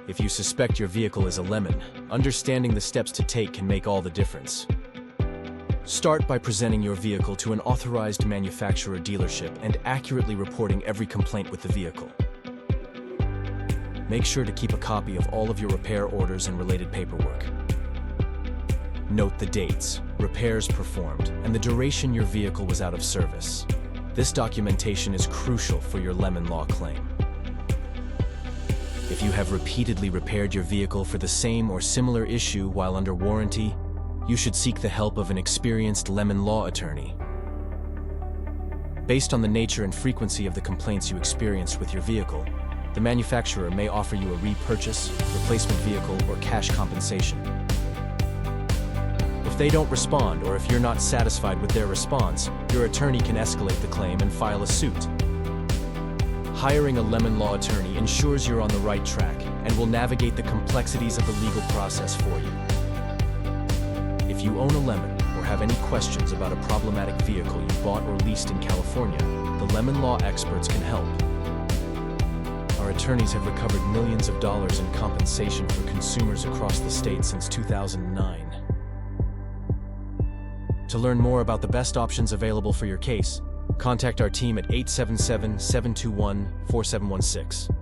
If you suspect your vehicle is a lemon, understanding the steps to take can make all the difference. Start by presenting your vehicle to an authorized manufacturer dealership and accurately reporting every complaint with the vehicle. Make sure to keep a copy of all of your repair orders and related paperwork. Note the dates, repairs performed, and the duration your vehicle was out of service. This documentation is crucial for your lemon law claim. If you have repeatedly repaired your vehicle for the same or similar issue while under warranty, you should seek the help of an experienced lemon law attorney. Based on the nature and frequency of the complaints you experienced with your vehicle, the manufacturer may offer you a repurchase, replacement vehicle, or cash compensation. If they don't respond, or if you're not satisfied with their response, your attorney can escalate the claim and file a suit. Hiring a lemon law attorney ensures you're on the right track and will navigate the complexities of the legal process for you. If you own a lemon or have any questions about a problematic vehicle you bought or leased in California, the lemon law experts can help. Our attorneys have recovered millions of dollars in compensation for consumers across the state since 2009. To learn more about the best options available for your case, contact our team at 877-721-4716.